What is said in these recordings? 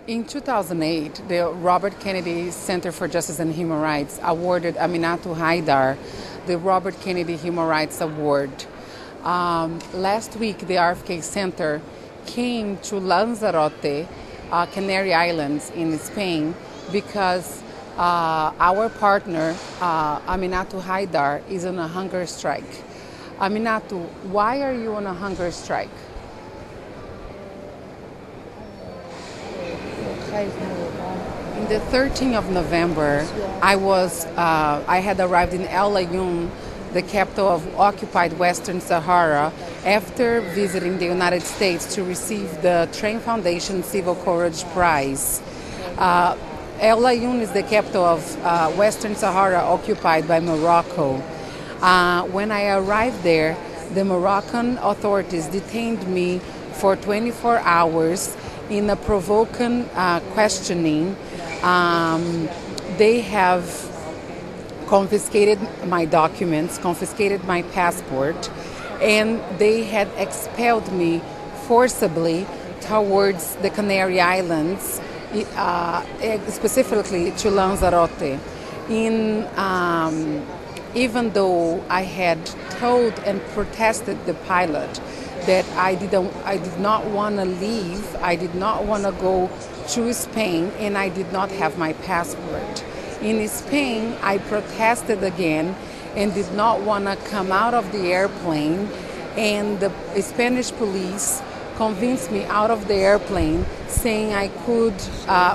In 2008, the Robert Kennedy Center for Justice and Human Rights awarded Aminatu Haidar the Robert Kennedy Human Rights Award. Last week, the RFK Center came to Lanzarote, Canary Islands in Spain, because our partner, Aminatu Haidar, is on a hunger strike. Aminatu, why are you on a hunger strike? In the 13th of November, I had arrived in El Ayoun, the capital of occupied Western Sahara, after visiting the United States to receive the Train Foundation Civil Courage Prize. El Ayoun is the capital of Western Sahara occupied by Morocco. When I arrived there, the Moroccan authorities detained me for 24 hours in a provoking questioning. They have confiscated my documents, confiscated my passport, and they had expelled me forcibly towards the Canary Islands, specifically to Lanzarote. Even though I had told and protested the pilot that I did not want to leave, I did not want to go to Spain, and I did not have my passport. In Spain, I protested again and did not want to come out of the airplane, and the Spanish police convinced me out of the airplane, saying I could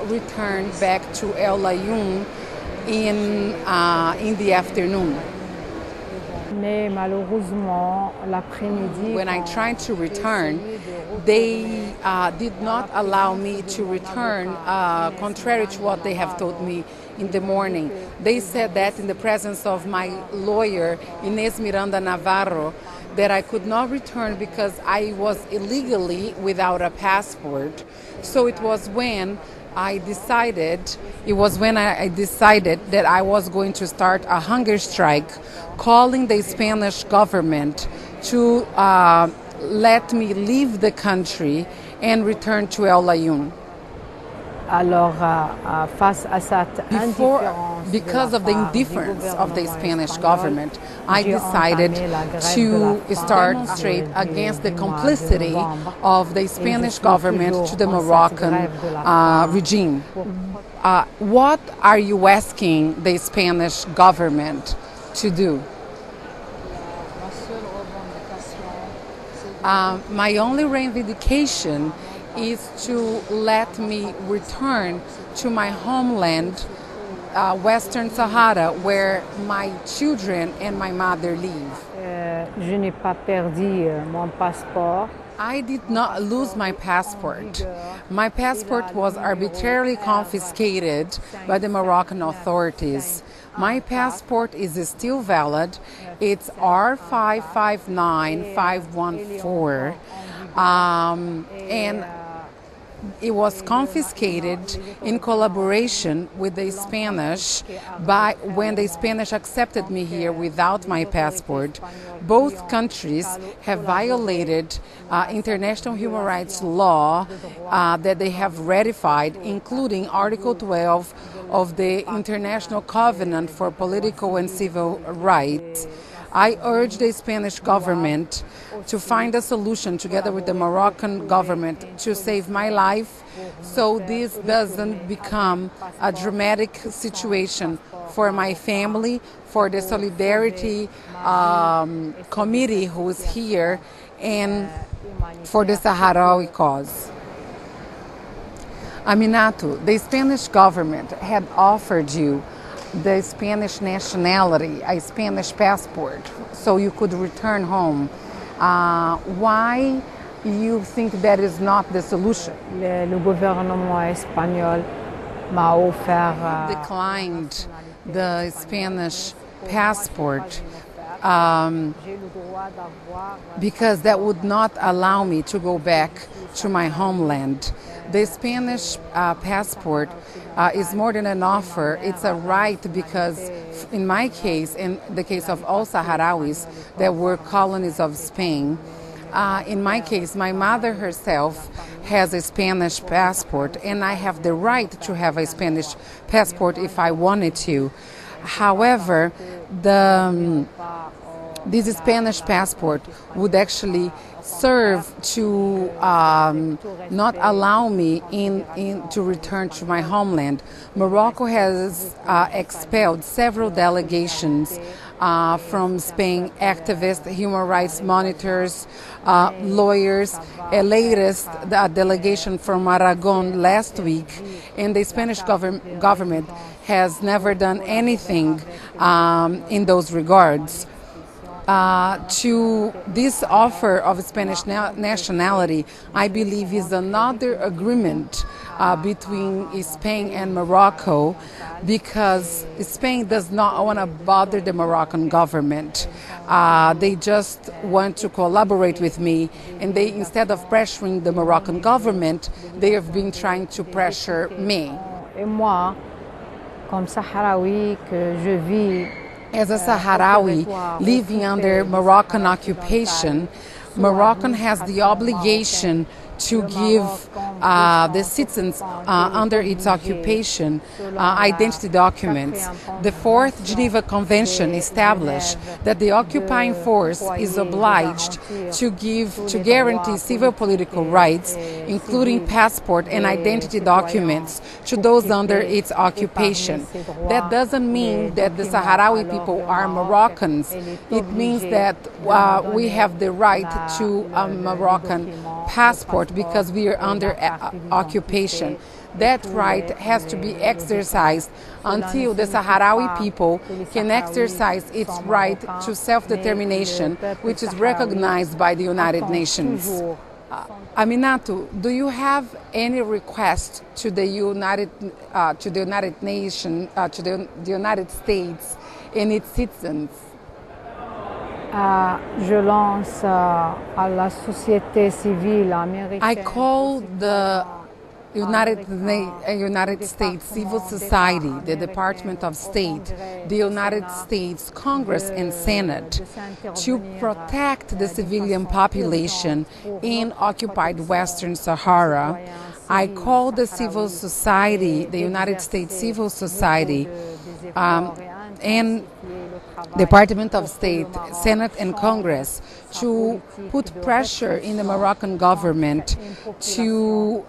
return back to El Ayoun in the afternoon. When I tried to return, they did not allow me to return, contrary to what they have told me in the morning. They said that in the presence of my lawyer, Inés Miranda Navarro, that I could not return because I was illegally without a passport. So it was when I decided that I was going to start a hunger strike, calling the Spanish government to let me leave the country and return to El Ayoun. Because of the indifference of the Spanish government, I decided to start straight against the complicity of the Spanish government to the Moroccan regime. What are you asking the Spanish government to do? My only reivindication is to let me return to my homeland, Western Sahara, where my children and my mother live. I did not lose my passport. My passport was arbitrarily confiscated by the Moroccan authorities. My passport is still valid. It's R559514. And it was confiscated in collaboration with the Spanish when the Spanish accepted me here without my passport. Both countries have violated international human rights law that they have ratified, including Article 12 of the International Covenant for Political and Civil Rights. I urge the Spanish government to find a solution together with the Moroccan government to save my life, so this doesn't become a dramatic situation for my family, for the Solidarity Committee who is here, and for the Sahrawi cause. Aminatu, the Spanish government had offered you the Spanish nationality, a Spanish passport, so you could return home. Why you think that is not the solution? Le gouvernement espagnol m'a offert declined the Spanish passport because that would not allow me to go back to my homeland. The Spanish passport is more than an offer. It's a right, because in my case, in the case of all Sahrawis that were colonies of Spain, in my case, my mother herself has a Spanish passport, and I have the right to have a Spanish passport if I wanted to. However, this Spanish passport would actually serve to not allow me to return to my homeland. Morocco has expelled several delegations from Spain, activists, human rights monitors, lawyers. A latest delegation from Aragon last week, and the Spanish government has never done anything in those regards. To this offer of Spanish nationality, I believe is another agreement between Spain and Morocco, because Spain does not want to bother the Moroccan government. They just want to collaborate with me, and they, instead of pressuring the Moroccan government, they have been trying to pressure me. Et moi, comme Sahraoui, que je vis as a Sahrawi living under Moroccan occupation, Morocco has the obligation to give the citizens under its occupation identity documents. The Fourth Geneva Convention established that the occupying force is obliged to guarantee civil political rights, including passport and identity documents, to those under its occupation. That doesn't mean that the Sahrawi people are Moroccans. It means that we have the right to a Moroccan passport because we are under occupation. That right has to be exercised until the Sahrawi people can exercise its right to self-determination, which is recognized by the United Nations. Aminatu, do you have any request to the United Nations, to the United States and its citizens? Je lance à la société civile américaine. I call the United States civil society, the Department of State, the United States Congress and Senate to protect the civilian population in occupied Western Sahara. I call the civil society, the United States civil society, and Department of State, Senate and Congress to put pressure in the Moroccan government to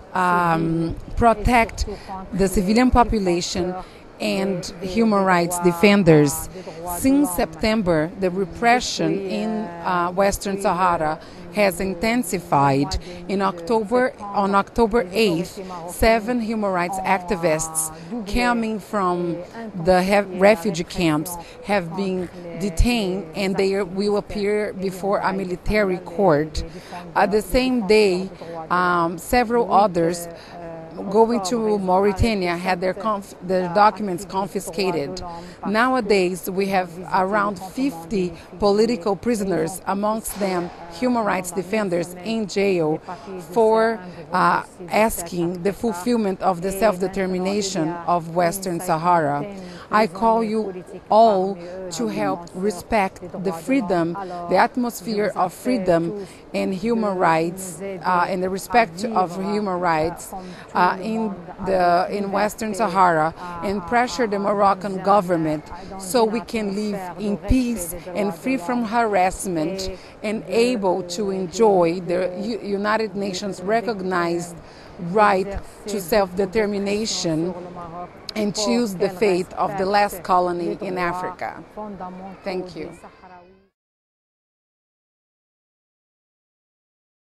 protect the civilian population and human rights defenders. Since September, the repression in Western Sahara has intensified. On October 8th, 7 human rights activists coming from the refugee camps have been detained, and they will appear before a military court. The same day, several others going to Mauritania had their documents confiscated. Nowadays, we have around 50 political prisoners, amongst them human rights defenders, in jail for asking the fulfillment of the self-determination of Western Sahara. I call you all to help respect the freedom, the atmosphere of freedom and human rights, and the respect of human rights in Western Sahara, and pressure the Moroccan government so we can live in peace and free from harassment and able to enjoy the United Nations recognized right to self-determination and choose the fate of the last colony in Africa. Thank you.